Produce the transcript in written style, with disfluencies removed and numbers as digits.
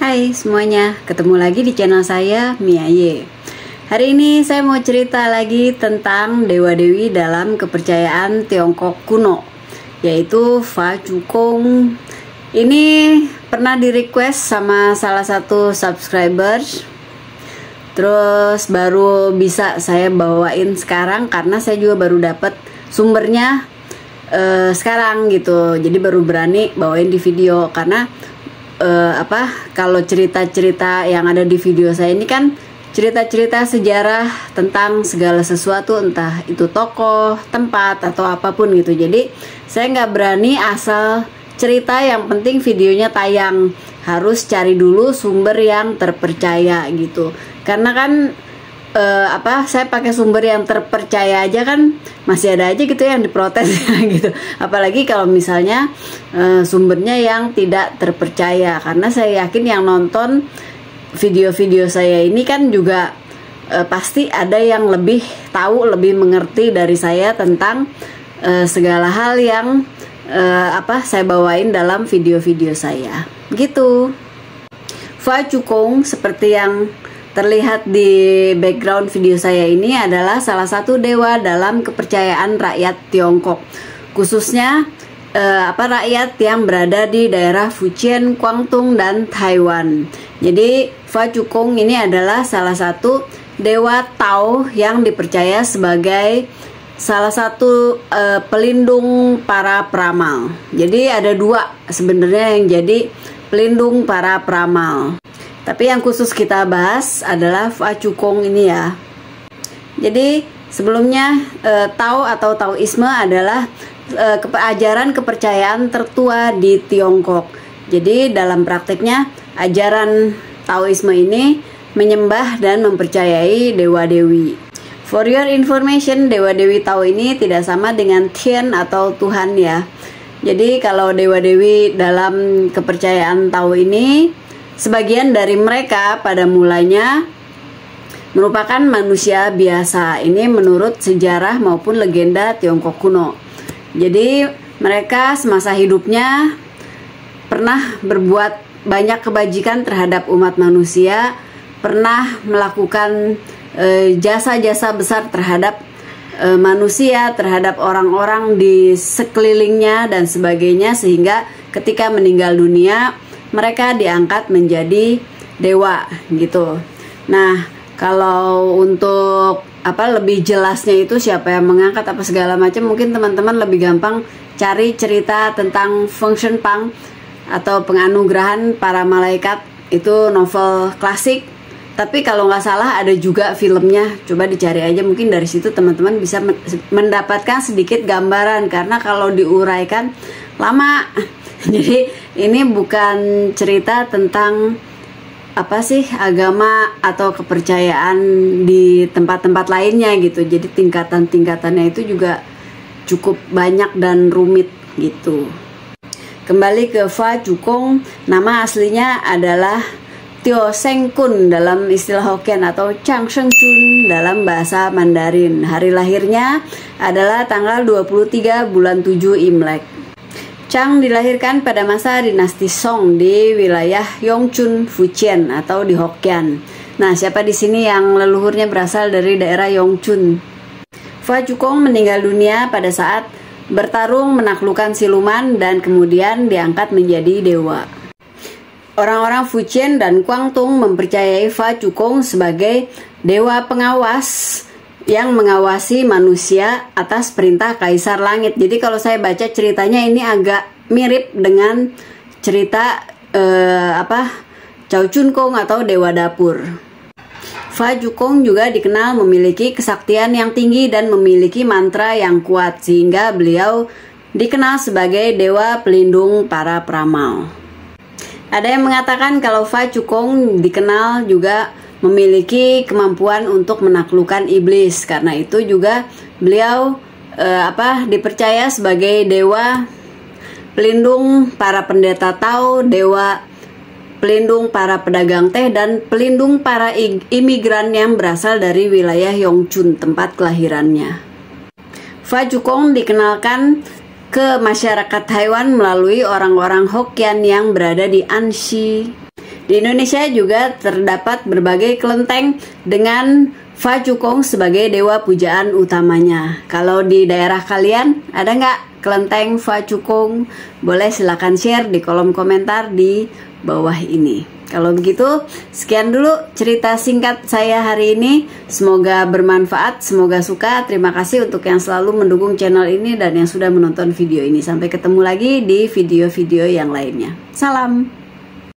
Hai semuanya, ketemu lagi di channel saya, Mia Ye. Hari ini saya mau cerita lagi tentang dewa-dewi dalam kepercayaan Tiongkok kuno, yaitu Fa Cukong. Ini pernah di request sama salah satu subscriber, terus baru bisa saya bawain sekarang karena saya juga baru dapat sumbernya sekarang gitu. Jadi baru berani bawain di video karena kalau cerita-cerita yang ada di video saya ini kan cerita-cerita sejarah tentang segala sesuatu, entah itu tokoh, tempat, atau apapun gitu. Jadi saya nggak berani asal cerita, yang penting videonya tayang. Harus cari dulu sumber yang terpercaya gitu. Karena kan saya pakai sumber yang terpercaya aja kan masih ada aja gitu yang diprotes gitu. Apalagi kalau misalnya sumbernya yang tidak terpercaya, karena saya yakin yang nonton video-video saya ini kan juga pasti ada yang lebih tahu, lebih mengerti dari saya tentang segala hal yang saya bawain dalam video-video saya gitu. Fa Cukong seperti yang terlihat di background video saya ini adalah salah satu dewa dalam kepercayaan rakyat Tiongkok, khususnya rakyat yang berada di daerah Fujian, Guangdong, dan Taiwan. Jadi Fa Cukong ini adalah salah satu dewa Tao yang dipercaya sebagai salah satu pelindung para peramal. Jadi ada dua sebenarnya yang jadi pelindung para peramal. Tapi yang khusus kita bahas adalah Fa Cukong ini ya. Jadi sebelumnya Tao atau Taoisme adalah ajaran kepercayaan tertua di Tiongkok. Jadi dalam prakteknya ajaran Taoisme ini menyembah dan mempercayai dewa-dewi. For your information, dewa-dewi Tao ini tidak sama dengan Tian atau Tuhan ya. Jadi kalau dewa-dewi dalam kepercayaan Tao ini, sebagian dari mereka pada mulanya merupakan manusia biasa. Ini menurut sejarah maupun legenda Tiongkok kuno. Jadi mereka semasa hidupnya pernah berbuat banyak kebajikan terhadap umat manusia, pernah melakukan jasa-jasa besar terhadap manusia, terhadap orang-orang di sekelilingnya dan sebagainya, sehingga ketika meninggal dunia mereka diangkat menjadi dewa gitu. Nah, kalau untuk lebih jelasnya itu siapa yang mengangkat apa segala macam, mungkin teman-teman lebih gampang cari cerita tentang Feng Shui Pang atau penganugerahan para malaikat, itu novel klasik. Tapi kalau nggak salah ada juga filmnya, coba dicari aja, mungkin dari situ teman-teman bisa mendapatkan sedikit gambaran, karena kalau diuraikan lama. Jadi ini bukan cerita tentang agama atau kepercayaan di tempat-tempat lainnya gitu. Jadi tingkatan-tingkatannya itu juga cukup banyak dan rumit gitu. Kembali ke Fa Cukong, nama aslinya adalah Tio Seng Kun dalam istilah Hokkien atau Chang Sheng Chun dalam bahasa Mandarin. Hari lahirnya adalah tanggal 23 bulan 7 Imlek. Chang dilahirkan pada masa dinasti Song di wilayah Yongchun, Fujian atau di Hokkien. Nah, siapa di sini yang leluhurnya berasal dari daerah Yongchun? Fa Cukong meninggal dunia pada saat bertarung menaklukkan siluman dan kemudian diangkat menjadi dewa. Orang-orang Fujian dan Guangdong mempercayai Fa Cukong sebagai dewa pengawas yang mengawasi manusia atas perintah Kaisar Langit. Jadi kalau saya baca ceritanya ini agak mirip dengan cerita Cao Chun Kong atau Dewa Dapur. Fa Cukong juga dikenal memiliki kesaktian yang tinggi dan memiliki mantra yang kuat, sehingga beliau dikenal sebagai dewa pelindung para peramal. Ada yang mengatakan kalau Fa Cukong dikenal juga memiliki kemampuan untuk menaklukkan iblis. Karena itu juga beliau dipercaya sebagai dewa pelindung para pendeta Tao, dewa pelindung para pedagang teh, dan pelindung para imigran yang berasal dari wilayah Yongchun, tempat kelahirannya. Fa Cukong dikenalkan ke masyarakat Taiwan melalui orang-orang Hokkien yang berada di Anxi. Di Indonesia juga terdapat berbagai kelenteng dengan Fa Cukong sebagai dewa pujaan utamanya. Kalau di daerah kalian ada nggak kelenteng Fa Cukong? Boleh silakan share di kolom komentar di bawah ini. Kalau begitu, sekian dulu cerita singkat saya hari ini. Semoga bermanfaat, semoga suka. Terima kasih untuk yang selalu mendukung channel ini dan yang sudah menonton video ini. Sampai ketemu lagi di video-video yang lainnya. Salam!